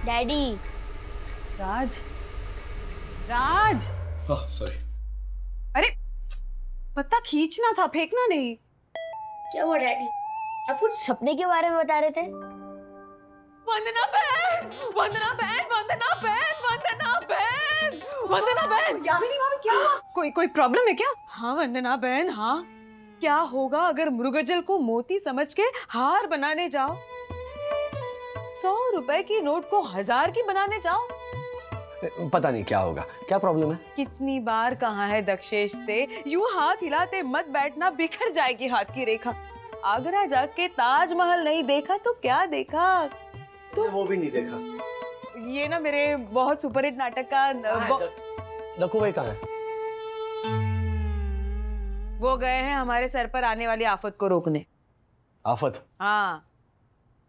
Daddy. राज, राज। Sorry. अरे पत्ता खींचना था, फेंकना नहीं। क्या हुआ डैडी? आप कुछ सपने के बारे में बता रहे थे। वंदना बहन, वंदना बहन, वंदना बहन, वंदना बहन, वंदना बहन। यामिनी भाभी क्या हुआ? कोई प्रॉब्लम है क्या? हाँ वंदना बहन, हाँ। क्या होगा अगर मृगजल को मोती समझ के हार बनाने जाओ? 100 रुपए की नोट को 1000 की बनाने जाओ? पता नहीं क्या होगा। क्या प्रॉब्लम है? कितनी बार कहा है दक्षेश से, यूं हाथ हिलाते मत बैठना, बिखर जाएगी हाथ की रेखा। आगरा जाके ताजमहल नहीं देखा तो क्या देखा? तो वो भी नहीं देखा। ये ना मेरे बहुत सुपरहिट नाटक का दक्कू भाई कहाँ है? वो गए हैं हमारे सर पर आने वाली आफत को रोकने। आफत? हाँ,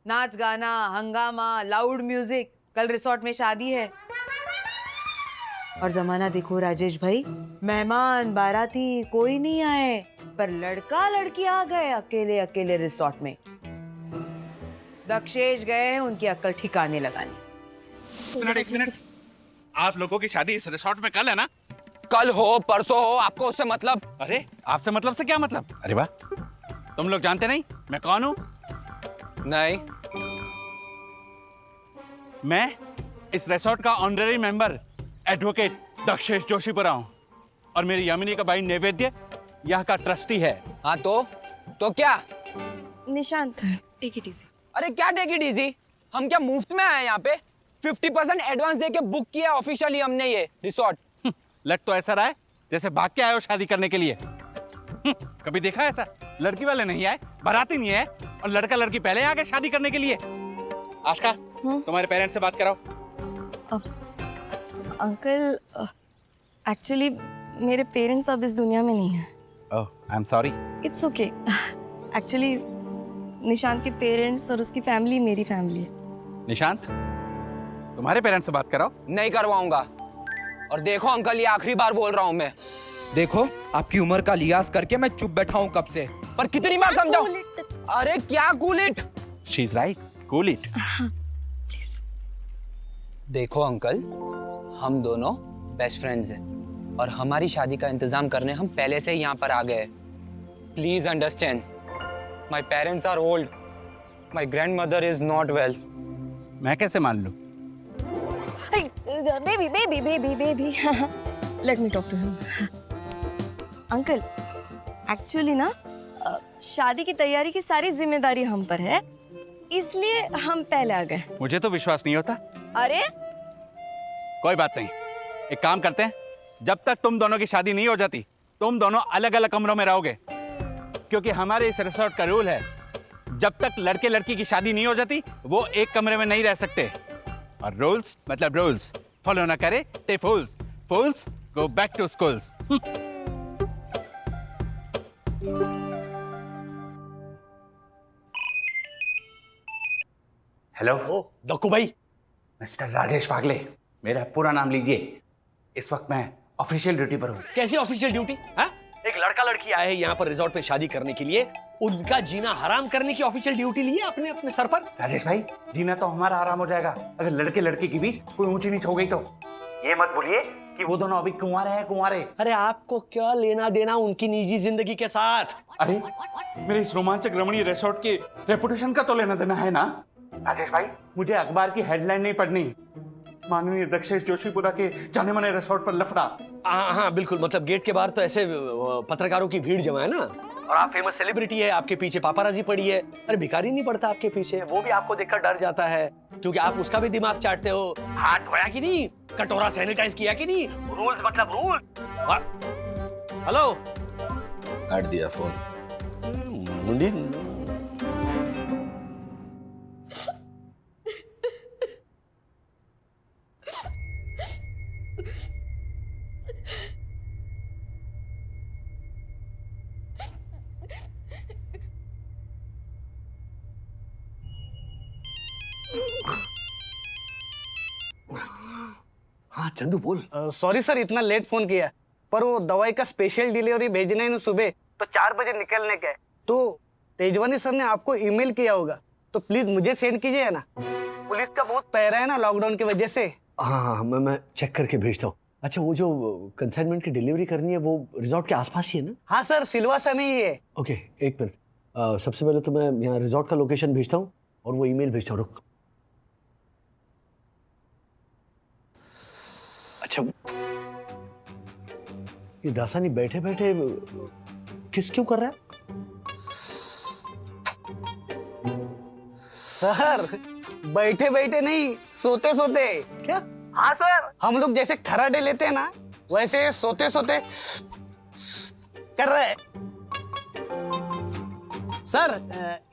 नाच गाना, हंगामा, लाउड म्यूजिक। कल रिसोर्ट में शादी है। और जमाना देखो राजेश भाई, मेहमान बाराती कोई नहीं आए, पर लड़का लड़की आ गए अकेले अकेले रिसोर्ट में। दक्षेश गए हैं उनकी अक्ल ठिकाने लगाने। एक मिनट। आप लोगों की शादी इस रिसोर्ट में कल है ना? कल हो परसों हो, आपको उससे मतलब? अरे आपसे मतलब से क्या मतलब? अरे वाह, तुम लोग जानते नहीं मैं कौन हूँ? नहीं। मैं इस रिसोर्ट का honorary member advocate Dakshesh Joshipura हूँ, और मेरी यामिनी का भाई नैवेद्य यहाँ का ट्रस्टी है। हाँ तो क्या? Nishant, take it easy. अरे क्या टेक इट इजी? हम क्या मुफ्त में आए यहाँ पे? 50% एडवांस देके बुक किया ऑफिशियली हमने ये रिसोर्ट। लग तो ऐसा रहा है जैसे भाग के आए हो शादी करने के लिए। कभी देखा है ऐसा? लड़की वाले नहीं आए, बाराती नहीं है, और लड़का लड़की पहले आ गए शादी करने के लिए। आशका, तुम्हारे पेरेंट्स से बात कराओ। अंकल, एक्चुअली मेरे पेरेंट्स अब इस दुनिया में नहीं हैं। Oh, I am sorry. It's okay. Actually Nishant के पेरेंट्स और उसकी फैमिली मेरी फैमिली है। निशांत, तुम्हारे पेरेंट्स से बात कराओ। नहीं करवाऊंगा। और देखो अंकल, ये आखिरी बार बोल रहा हूँ मैं। देखो आपकी उम्र का लिहाज करके मैं चुप बैठा हूँ कब से। पर कितनी बार समझाऊं? अरे क्या cool it? She is right, cool it. Please. देखो अंकल, हम दोनों बेस्ट फ्रेंड्स हैं, और हमारी शादी का इंतजाम करने हम पहले से ही यहाँ पर आ गए। Please understand, my parents are old, my grandmother is not well. मैं कैसे मान लूं? Baby let me talk to him. Uncle, actually ना शादी की तैयारी की सारी जिम्मेदारी हम पर है, इसलिए हम पहले आ गए। मुझे तो विश्वास नहीं होता। अरे कोई बात नहीं, एक काम करते हैं, जब तक तुम दोनों की शादी नहीं हो जाती तुम दोनों अलग अलग कमरों में रहोगे, क्योंकि हमारे इस रिसोर्ट का रूल है जब तक लड़के लड़की की शादी नहीं हो जाती वो एक कमरे में नहीं रह सकते। और रूल्स मतलब रूल्स, फॉलो ना करे ते fools, fools go back to schools. Hello Dakku भाई। मिस्टर राजेश पागले, मेरा पूरा नाम लीजिए। इस वक्त मैं ऑफिशियल ड्यूटी पर हूँ। कैसी ऑफिशियल ड्यूटी? हाँ? एक लड़का लड़की आए हैं यहाँ पर रिसोर्ट पे शादी करने के लिए, उनका जीना हराम करने की ऑफिशियल ड्यूटी ली है अपने अपने सर पर। राजेश भाई, जीना तो हमारा आराम हो जाएगा अगर लड़के लड़के के बीच कोई ऊंची नीच हो गई तो। ये मत भूलिए कि वो दोनों अभी कुंवारे हैं, कुंवारे। अरे आपको क्या लेना देना उनकी निजी जिंदगी के साथ? अरे मेरे इस रोमांचक रमणीय रिसोर्ट के रेपुटेशन का तो लेना देना है ना। राजेश भाई, मुझे अखबार की हेडलाइन नहीं पढ़नी, माननीय दक्षेश जोशीपुरा के जाने माने रिसोर्ट पर लफड़ा। हाँ बिल्कुल, मतलब गेट के बाहर तो ऐसे पत्रकारों की भीड़ जमा है ना, और आप फेमस सेलिब्रिटी है, आपके पीछे पापाराजी पड़ी है। अरे भिखारी नहीं पड़ता आपके पीछे, वो भी आपको देखकर डर जाता है, क्योंकि आप उसका भी दिमाग चाटते हो। हाथ धोया कि नहीं, कटोरा सैनिटाइज किया कि नहीं, रूल्स मतलब रूल। हेलो, काट दिया फोन। मुंडी हाँ चंदू बोल। सॉरी सर, इतना लेट फोन किया, पर वो दवाई का स्पेशल डिलीवरी भेजना है ना सुबह, तो 4 बजे निकलने का है। तो तेजवानी सर ने आपको ईमेल किया होगा, तो प्लीज मुझे सेंड कीजिए ना। पुलिस का बहुत पहरा है ना लॉकडाउन की वजह से। हाँ हाँ मैं चेक करके भेजता हूँ। अच्छा वो जो कंसाइनमेंट की डिलीवरी करनी है वो रिजॉर्ट के आसपास ही है ना? हाँ सर, सिलवासा में ही है। ओके एक मिनट, सबसे पहले तो मैं यहाँ रिजॉर्ट का लोकेशन भेजता हूँ और वो ईमेल भेजता हूँ। रुक। अच्छा ये दासानी बैठे बैठे किस क्यों कर रहा है? सर बैठे बैठे नहीं, सोते सोते। क्या? हाँ सर, हम लोग जैसे खराटे लेते हैं ना वैसे सोते सोते कर रहे हैं। सर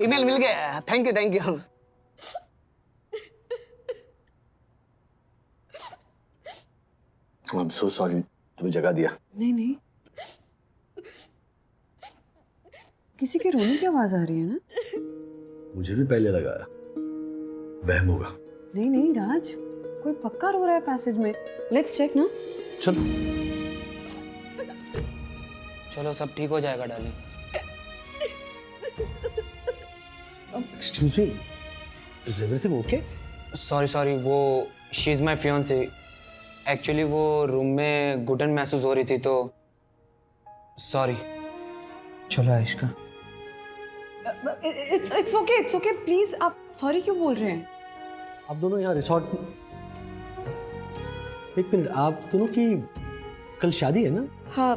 ईमेल मिल गया, thank you thank you. I am so sorry, तुम्हें जगा दिया। नहीं नहीं, किसी के रोने की आवाज आ रही है ना? मुझे भी पहले लगा वहम होगा। नहीं नहीं राज, कोई पक्का रो रहा है पैसेज में। लेट्स चेक ना। चलो चलो सब ठीक हो जाएगा darling. Excuse me, is everything okay? Sorry वो she is my fiance. Actually वो रूम में घुटन महसूस हो रही थी तो सॉरी। चलो आयशका। इट्स ओके प्लीज, आप सॉरी क्यों बोल रहे हैं? आप दोनों यहाँ रिसॉर्ट में, एक मिनट, आप दोनों की कल शादी है ना? हाँ,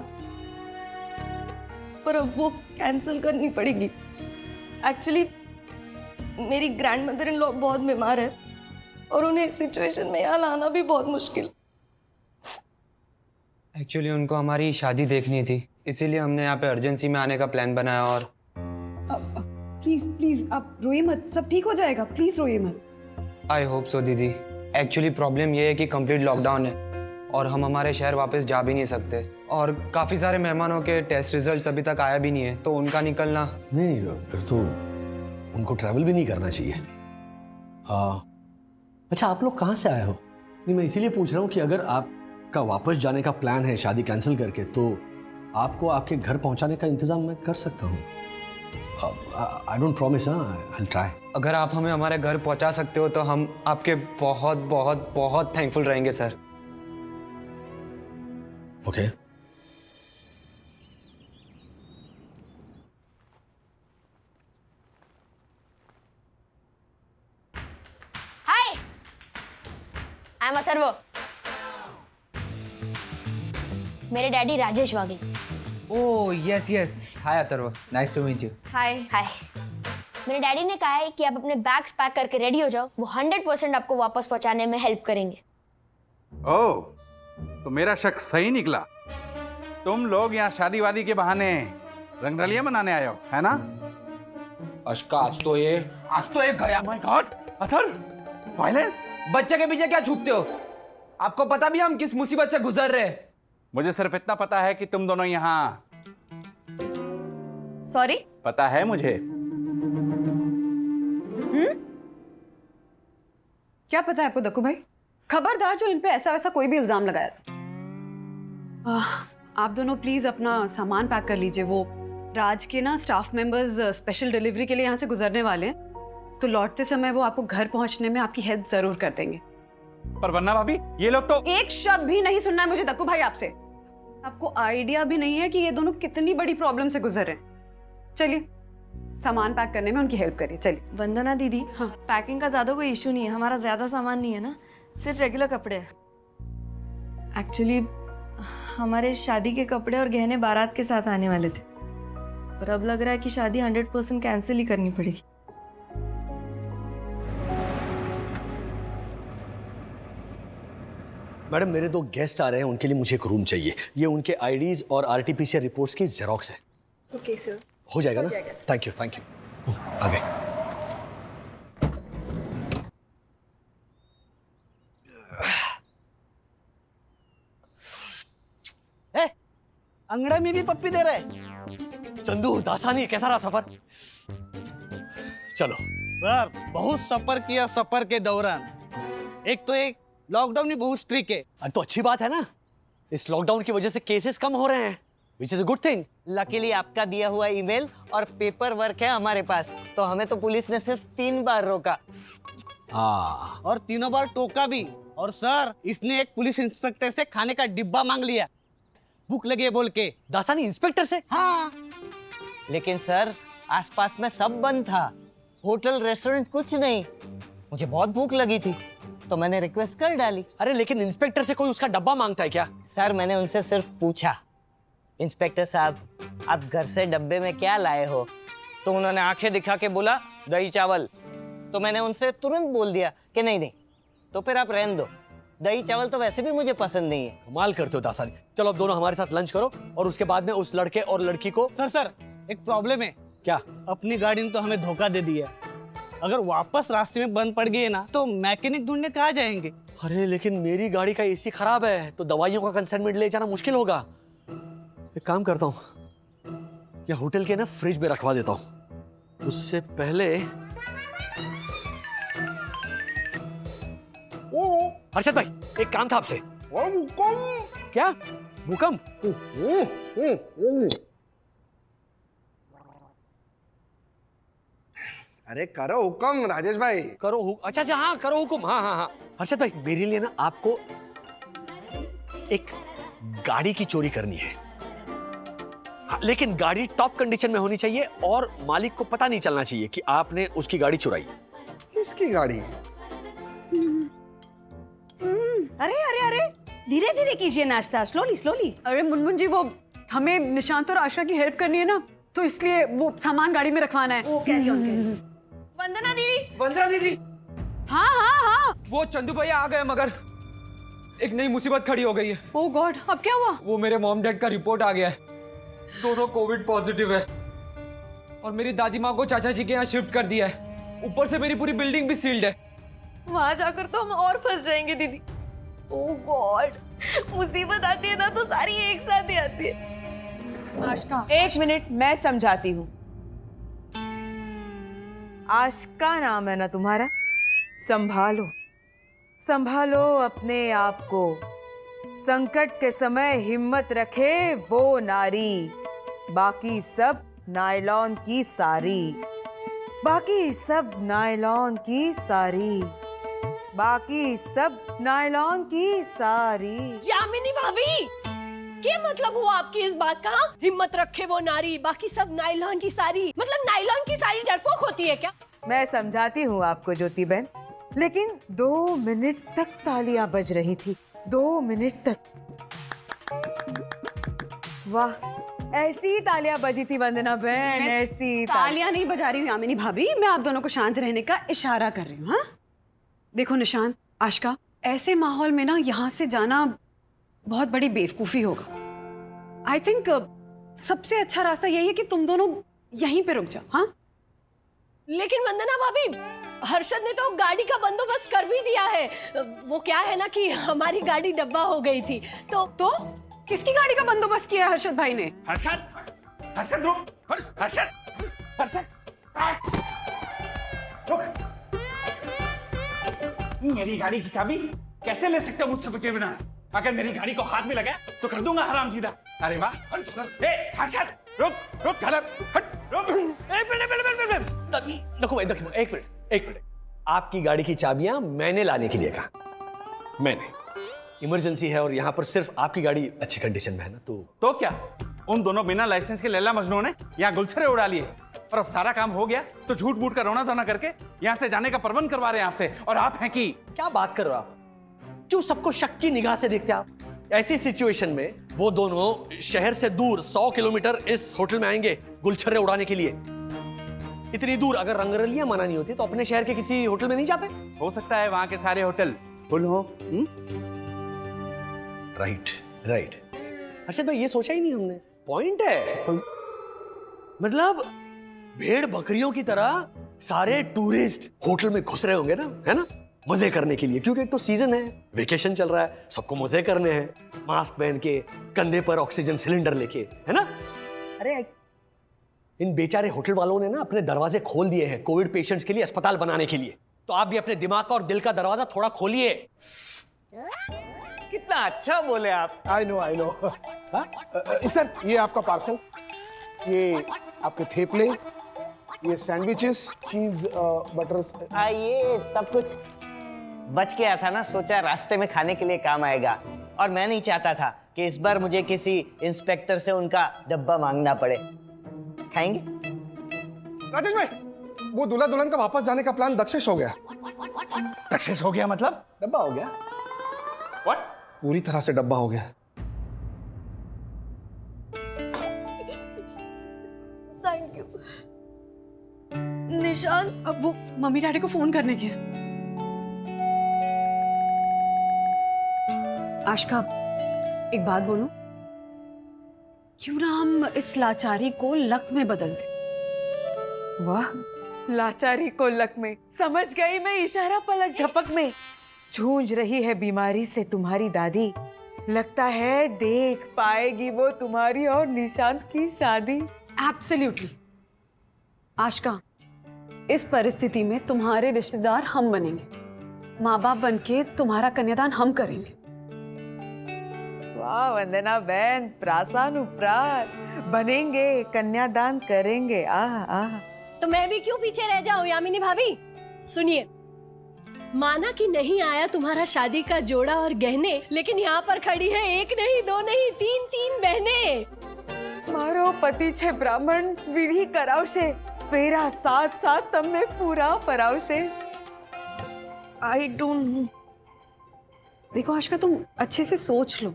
पर अब वो कैंसिल करनी पड़ेगी। एक्चुअली मेरी ग्रैंड मदर इन लॉ बहुत बीमार है और उन्हें इस सिचुएशन में यहाँ लाना भी बहुत मुश्किल। एक्चुअली उनको हमारी शादी देखनी थी, इसीलिए हमने यहाँ पे अर्जेंसी में आने का प्लान बनाया। और प्लीज आप रोइए मत, सब ठीक हो जाएगा, प्लीज रोइए मत। आई होप सो दीदी। एक्चुअली प्रॉब्लम ये है कि कंप्लीट लॉकडाउन है और हम हमारे शहर वापस जा भी नहीं सकते और काफ़ी सारे मेहमानों के टेस्ट रिजल्ट अभी तक आया भी नहीं है, तो उनका निकलना। नहीं फिर तो उनको ट्रैवल भी नहीं करना चाहिए। अच्छा आप लोग कहाँ से आए हो? नहीं मैं इसीलिए पूछ रहा हूँ कि अगर आपका वापस जाने का प्लान है शादी कैंसिल करके, तो आपको आपके घर पहुँचाने का इंतजाम मैं कर सकता हूँ। I don't promise, I will try. अगर आप हमें हमारे घर पहुंचा सकते हो तो हम आपके बहुत बहुत बहुत थैंकफुल रहेंगे sir. Okay hi, I am Atharv. मेरे daddy Rajesh Waghe. Oh yes hi Atharv, nice to meet you. Hi. Hi. मेरे डैडी ने कहा है कि आप अपने बैग्स पैक करके रेडी हो जाओ, वो 100% आपको वापस पहुंचाने में हेल्प करेंगे। ओह, तो मेरा शक सही निकला। तुम लोग यहाँ शादी वादी के बहाने रंगरलियां मनाने आए हो, है ना? अश्का आज तो ये गया। My God, Atharva, violence. बच्चे के पीछे क्या छुपते हो? आपको पता भी हम किस मुसीबत से गुजर रहे हैं? मुझे सिर्फ इतना पता है कि तुम दोनों यहाँ। सॉरी? पता है मुझे। क्या पता है आपको दक्कू भाई? खबरदार जो इन पे ऐसा वैसा कोई भी इल्जाम लगाया था। आप दोनों प्लीज अपना सामान पैक कर लीजिए। वो राज के ना स्टाफ मेंबर्स स्पेशल डिलीवरी के लिए यहाँ से गुजरने वाले हैं, तो लौटते समय वो आपको घर पहुँचने में आपकी हेल्प जरूर कर देंगे। पर वरना भाभी, ये लोग तो। एक शब्द भी नहीं सुनना है मुझे दक्कू भाई आपसे। आपको आइडिया भी नहीं है कि ये दोनों कितनी बड़ी प्रॉब्लम से गुजर रहे हैं। चलिए सामान पैक करने में उनकी हेल्प करिए। चलिए। वंदना दीदी, हाँ। पैकिंग का ज्यादा कोई इशू नहीं है, हमारा ज्यादा सामान नहीं है ना, सिर्फ रेगुलर कपड़े हैं। एक्चुअली हमारे शादी के कपड़े और गहने बारात के साथ आने वाले थे, पर अब लग रहा है कि शादी 100% कैंसिल ही करनी पड़ेगी। मैडम मेरे 2 गेस्ट आ रहे हैं, उनके लिए मुझे एक रूम चाहिए। ये उनके आईडीज और आरटीपीसीआर रिपोर्ट्स की जेरोक्स है। Okay sir. हो जाएगा ना? थैंक यू आ गए। अंगड़े में भी पप्पी दे रहे। चंदू दासानी कैसा रहा सफर? चलो सर बहुत सफर किया, सफर के दौरान एक लॉकडाउन भी बहुत स्ट्रिक्ट है। तो अच्छी बात है ना, इस लॉकडाउन की वजह से केसेस कम हो रहे हैं। Which is a good thing. Luckily आपका दिया हुआ ईमेल और पेपर वर्क है हमारे पास, तो हमें तो पुलिस ने सिर्फ 3 बार रोका। हाँ, और 3 बार टोका भी। और सर, इसने एक पुलिस इंस्पेक्टर से खाने का डिब्बा मांग लिया, भूख लगी है बोल के। दासानी इंस्पेक्टर से? हाँ। लेकिन सर आसपास में सब बंद था, होटल रेस्टोरेंट कुछ नहीं। मुझे बहुत भूख लगी थी तो मैंने रिक्वेस्ट कर डाली। अरे लेकिन इंस्पेक्टर से कोई उसका डब्बा मांगता है क्या? सर मैंने उनसे सिर्फ पूछा, इंस्पेक्टर साहब आप घर से डब्बे में क्या लाए हो? तो उन्होंने आंखें दिखा के बोला दही चावल। तो मैंने उनसे तुरंत बोल दिया कि नहीं नहीं, तो फिर आप रहने दो, दही चावल तो वैसे भी मुझे पसंद नहीं है। कमाल करते हो दासानी। चलो अब दोनों हमारे साथ लंच करो और उसके बाद में उस लड़के और लड़की को। सर एक प्रॉब्लम है। क्या? अपनी गाड़ी ने तो हमें धोखा दे दिया, अगर वापस रास्ते में बंद पड़ गई ना तो मैकेनिक ढूंढने कहाँ जाएंगे? अरे लेकिन मेरी गाड़ी का एसी खराब है तो दवाइयों का कंसाइनमेंट ले जाना मुश्किल होगा। एक काम करता हूँ, या होटल के ना फ्रिज में रखवा देता हूँ। उससे पहले हर्षद भाई एक काम था आपसे। क्या भूकंप? अरे करो हुक्म राजेश भाई। अच्छा हाँ करो हुक्म। हाँ। हर्षद भाई मेरे लिए ना आपको एक गाड़ी की चोरी करनी है। हाँ, लेकिन गाड़ी टॉप कंडीशन में होनी चाहिए और मालिक को पता नहीं चलना चाहिए कि आपने उसकी गाड़ी चुराई। किसकी गाड़ी? अरे अरे अरे धीरे धीरे कीजिए नाश्ता, स्लोली स्लोली। अरे मुनमुन जी वो हमें निशांत और आशा की हेल्प करनी है ना, तो इसलिए वो सामान गाड़ी में रखवाना है। वो कैरी ऑन करिए। वंदना दीदी। वंदना दीदी। हाँ। वो चंदू भैया आ गए मगर एक नई मुसीबत खड़ी हो गई है। ओह गॉड, अब क्या हुआ? वो मेरे मॉम डैड का रिपोर्ट आ गया है, दोनों कोविड पॉजिटिव है और मेरी दादी माँ को चाचा जी के यहाँ शिफ्ट कर दिया है। ऊपर से मेरी पूरी बिल्डिंग भी सील्ड है। वहां जाकर तो हम और फंस जाएंगे दीदी। ओह गॉड, मुसीबत आती है ना तो सारी एक साथ ही आती है। आशका, 1 मिनट मैं समझाती हूँ। आशका नाम है ना तुम्हारा? संभालो अपने आप को। संकट के समय हिम्मत रखे वो नारी, बाकी सब नायलॉन की सारी, बाकी सब नायलॉन की सारी, बाकी सब नायलॉन की सारी। यामिनी भाभी, क्या मतलब हुआ आपकी इस बात का? हिम्मत रखे वो नारी, बाकी सब नायलॉन की साड़ी, मतलब नायलॉन की साड़ी डरपोक होती है क्या? मैं समझाती हूँ आपको ज्योति बहन, लेकिन 2 मिनट तक तालियां बज रही थी, 2 मिनट तक। वाह, ऐसी ही तालियां बजी थी वंदना बहन, ऐसी तालियां नहीं बजा रही हूँ यामिनी भाभी, मैं आप दोनों को शांत रहने का इशारा कर रही हूँ। हाँ देखो निशांत, आशका, ऐसे माहौल में ना यहाँ से जाना बहुत बड़ी बेवकूफी होगा। आई थिंक सबसे अच्छा रास्ता यही है कि तुम दोनों यहीं पे रुक जाओ। हाँ लेकिन वंदना भाभी, हर्षद ने तो गाड़ी का बंदोबस्त कर भी दिया है। वो क्या है ना कि हमारी गाड़ी डब्बा हो गई थी तो किसकी गाड़ी का बंदोबस्त किया है हर्षद भाई ने? हर्षद रुक, हर्षद रुक। मेरी गाड़ी की चाबी कैसे ले सकते हो मुझसे पूछे बिना? अगर मेरी गाड़ी को हाथ में लगा तो कर दूंगा हरामजीदा। अरे वाह, हर्षद रुक, चल रुक। एक मिनट। आपकी गाड़ी की चाबियां मैंने लाने के लिए कहा। मैंने, इमरजेंसी है और यहाँ पर सिर्फ आपकी गाड़ी अच्छी कंडीशन में है ना, तो क्या उन दोनों बिना लाइसेंस के लैला मजनू ने यहाँ गुलछरे उड़ा लिए और अब सारा काम हो गया तो झूठ मूठ का रोना धोना करके यहाँ से जाने का प्रबंध करवा रहे हैं आपसे, और आप हैं कि क्या बात कर रहे हो आप? क्यों सबको शक की निगाह से देखते आप? ऐसी सिचुएशन में वो दोनों शहर से दूर 100 किलोमीटर इस होटल में आएंगे गुलछर्रे उड़ाने के लिए। इतनी दूर अगर रंगरलियां मना नहीं होती तो अपने शहर के किसी होटल में नहीं जाते? हो सकता है वहां के सारे होटल फुल हो। राइट। अच्छा भाई ये सोचा ही नहीं हमने, पॉइंट है। मतलब भेड़ बकरियों की तरह सारे टूरिस्ट होटल में घुस रहे होंगे ना, है ना, मजे करने के लिए, क्योंकि एक तो सीजन है, वेकेशन चल रहा है, सबको मजे करने हैं, मास्क पहन के, कंधे पर ऑक्सीजन सिलेंडर लेके, है ना। अरे इन बेचारे होटल वालों ने ना अपने दरवाजे खोल दिए हैं कोविड पेशेंट्स के लिए, अस्पताल बनाने के लिए। तो आप भी अपने दिमाग का और दिल का दरवाजा थोड़ा खोलिए। कितना अच्छा बोले आप। आई नो सर ये आपका पार्सल, ये आपके थेपले, ये सैंडविचेस, चीज बटर। ये सब कुछ बच गया था ना, सोचा रास्ते में खाने के लिए काम आएगा। और मैं नहीं चाहता था कि इस बार मुझे किसी इंस्पेक्टर से उनका डब्बा मांगना पड़े। खाएंगे? राजेश भाई, वो दूल्हा दुल्हन का वापस जाने का प्लान सक्सेस हो गया। सक्सेस हो गया मतलब? डब्बा हो गया। व्हाट? पूरी तरह से डब्बा हो गया। थैंक यू निशान। अब वो मम्मी डैडी को फोन करने के। आशका, एक बात बोलूं? क्यों ना हम इस लाचारी को लक में बदल दें? वाह, लाचारी को लक में, समझ गई मैं, इशारा पलक झपक में। जूझ रही है बीमारी से तुम्हारी दादी, लगता है देख पाएगी वो तुम्हारी और निशांत की शादी। एब्सोल्युटली। आशका, इस परिस्थिति में तुम्हारे रिश्तेदार हम बनेंगे, माँ बाप बनके तुम्हारा कन्यादान हम करेंगे। वाह वंदना बहन, प्रासानुप्रास, बनेंगे, कन्यादान करेंगे। आह आह। तो मैं भी क्यों पीछे रह जाऊं यामिनी भाभी? सुनिए, माना कि नहीं आया तुम्हारा शादी का जोड़ा और गहने, लेकिन यहाँ पर खड़ी है एक नहीं दो नहीं तीन बहनें। मारो पति छे ब्राह्मण विधि करावशे, फेरा साथ साथ तमने पूरा परावशे। I don't know. देखो आशका, तुम अच्छे से सोच लो,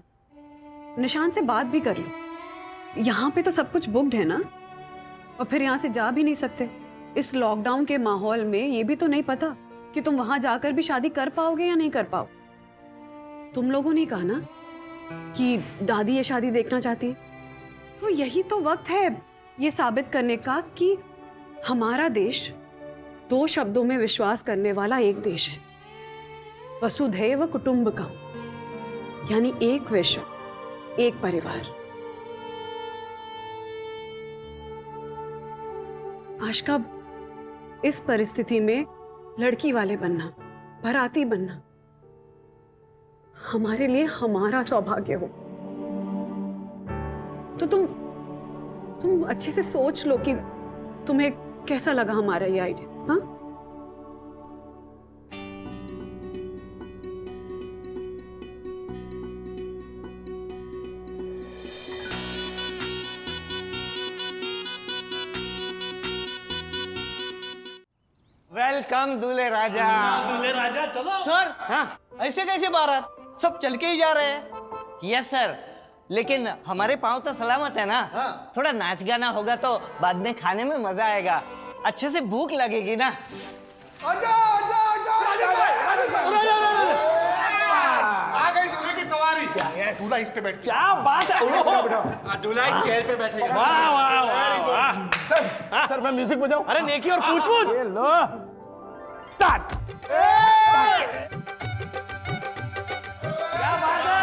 निशान से बात भी कर लो। यहाँ पे तो सब कुछ बुक्ड है ना, और फिर यहाँ से जा भी नहीं सकते। इस लॉकडाउन के माहौल में ये भी तो नहीं पता कि तुम वहां जाकर भी शादी कर पाओगे या नहीं कर पाओ। तुम लोगों ने कहा ना कि दादी ये शादी देखना चाहती है, तो यही तो वक्त है ये साबित करने का कि हमारा देश 2 शब्दों में विश्वास करने वाला एक देश है, वसुधैव कुटुंबकम, यानी एक विश्व, एक परिवार। आशका, इस परिस्थिति में लड़की वाले बनना, बाराती बनना हमारे लिए हमारा सौभाग्य हो। तो तुम अच्छे से सोच लो कि तुम्हें कैसा लगा हमारा ये आइडिया। हाँ, वेलकम दूल्हे राजा। दूल्हे राजा चलो। सर, हाँ, ऐसे कैसे बारात? सब चल के ही जा रहे हैं। यस सर, लेकिन हमारे पाँव तो सलामत है ना। हाँ। थोड़ा नाच गाना होगा तो बाद में खाने में मजा आएगा, अच्छे से भूख लगेगी ना। आ गई दूल्हे की सवारी। दूल्हा इस पे बैठ। क्या बात है, दूल्हा चेयर पे बैठे। वाह वाह वाह वाह। सर मैं म्यूजिक बजाऊं? अरे नेकी और पूछ ये लो, स्टार्ट। क्या बात है,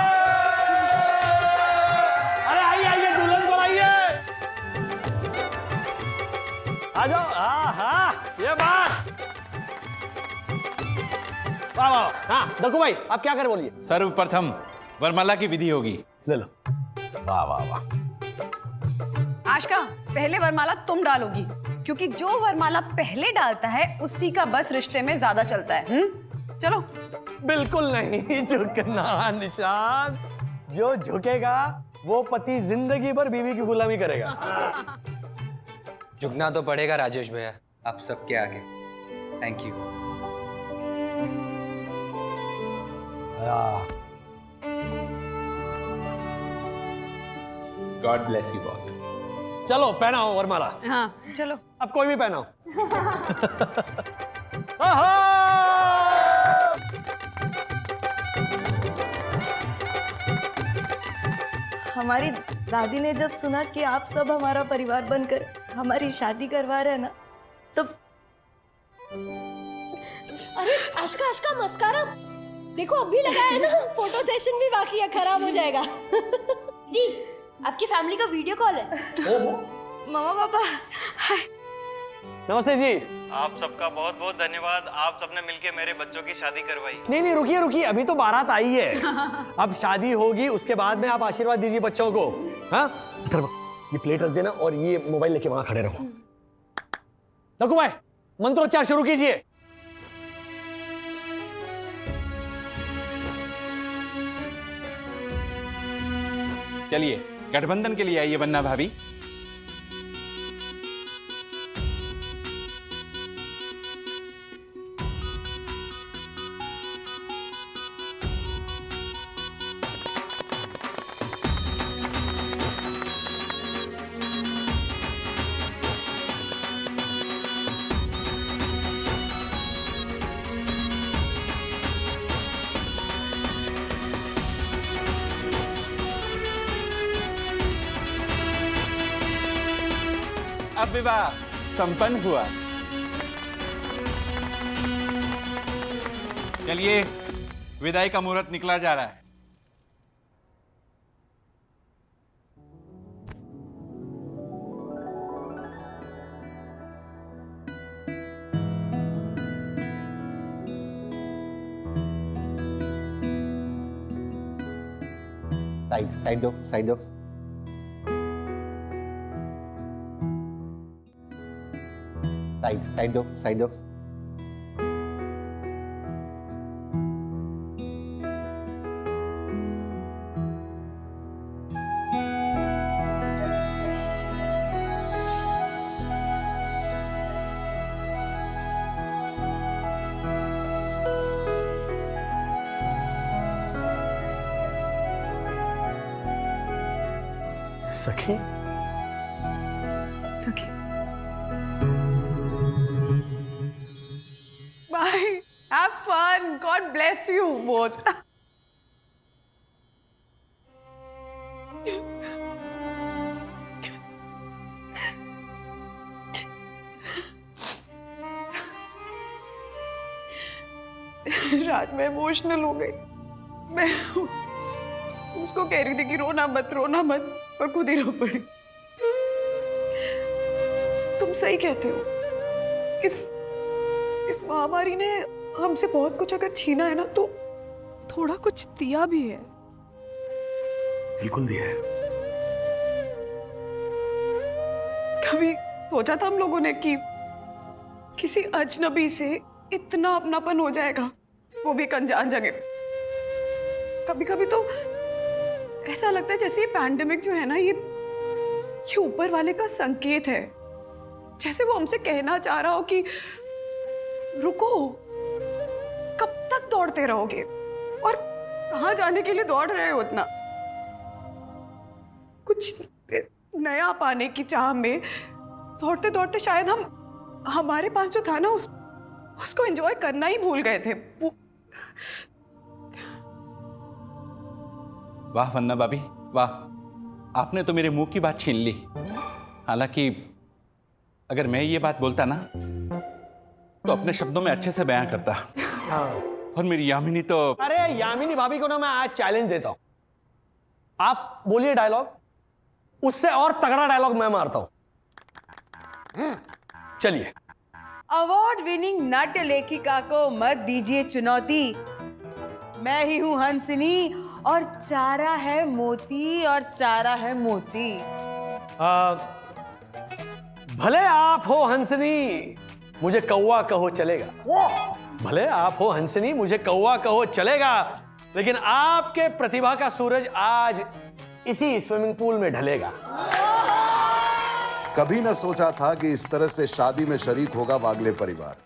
अरे आइए आइए, दुल्हन को आइए, आ जाओ। हाँ हाँ, ये बात, वाह वाह। हाँ दक्कू भाई, आप क्या कर बोलिए। सर्वप्रथम वरमाला की विधि होगी। ले लो। वाह वाह वाह। आशका, पहले वरमाला तुम डालोगी, क्योंकि जो वरमाला पहले डालता है उसी का बस रिश्ते में ज्यादा चलता है। चलो। बिल्कुल नहीं झुकना निशान, जो झुकेगा वो पति जिंदगी भर बीवी की गुलामी करेगा। झुकना तो पड़ेगा राजेश भैया, आप सबके आगे। Thank you. God bless you both. चलो पहनाओ वरमाला। हाँ चलो, अब कोई भी पहनाओ। हमारी दादी ने जब सुना कि आप सब हमारा परिवार बनकर हमारी शादी करवा रहे हैं ना, तो अरे आशका आशका, मस्कारा देखो अभी लगा है ना, फोटो सेशन भी बाकी है, खराब हो जाएगा। जी, आपकी फैमिली का वीडियो कॉल है। मामा पापा, नमस्ते जी। आप सबका बहुत बहुत धन्यवाद, आप सबने मिलके मेरे बच्चों की शादी करवाई। नहीं रुकिए रुकिए, अभी तो बारात आई है। अब शादी होगी, उसके बाद में आप आशीर्वाद दीजिए बच्चों को। हाँ ये प्लेट रख देना और ये मोबाइल लेके वहां खड़े रहो। लकू भाई मंत्रोच्चार शुरू कीजिए। चलिए गठबंधन के लिए आइए वन्ना भाभी। अब विवाह संपन्न हुआ। चलिए विदाई का मुहूर्त निकला जा रहा है। साइड दो, साइड दो। साइड दो, साइड दो। सखी bye, have fun, god bless you both. रात में इमोशनल हो गई। मैं उसको कह रही थी कि रोना मत और खुद ही रो पड़ी। तुम सही कहते हो, इस महामारी ने हमसे बहुत कुछ अगर छीना है ना, तो थोड़ा कुछ दिया भी है। बिल्कुल दिया है। कभी सोचा था हम लोगों ने कि किसी अजनबी से इतना अपनापन हो जाएगा, वो भी एक अनजान जगह। कभी कभी तो ऐसा लगता है जैसे ये पैंडेमिक जो है ना, ये ऊपर वाले का संकेत है। जैसे वो हमसे कहना चाह रहा हो कि रुको, कब तक दौड़ते रहोगे और कहाँ जाने के लिए दौड़ रहे हो इतना। कुछ नया पाने की चाह में दौड़ते दौड़ते शायद हम हमारे पास जो था ना उसको एंजॉय करना ही भूल गए थे। वाह वन्ना भाभी वाह, आपने तो मेरे मुंह की बात छीन ली। हालांकि अगर मैं ये बात बोलता ना तो अपने शब्दों में अच्छे से बयां करता। और मेरी यामिनी तो, अरे यामिनी भाभी को ना मैं आज चैलेंज देता हूं। आप बोलिए डायलॉग, उससे और तगड़ा डायलॉग मैं मारता हूं। चलिए। अवार्ड विनिंग नाट्य लेखिका को मत दीजिए चुनौती। मैं ही हूं हंसिनी और चारा है मोती और चारा है मोती। भले आप हो हंसनी, मुझे कौवा कहो चलेगा। भले आप हो हंसनी, मुझे कौवा कहो चलेगा, लेकिन आपके प्रतिभा का सूरज आज इसी स्विमिंग पूल में ढलेगा। कभी न सोचा था कि इस तरह से शादी में शरीक होगा वागले परिवार।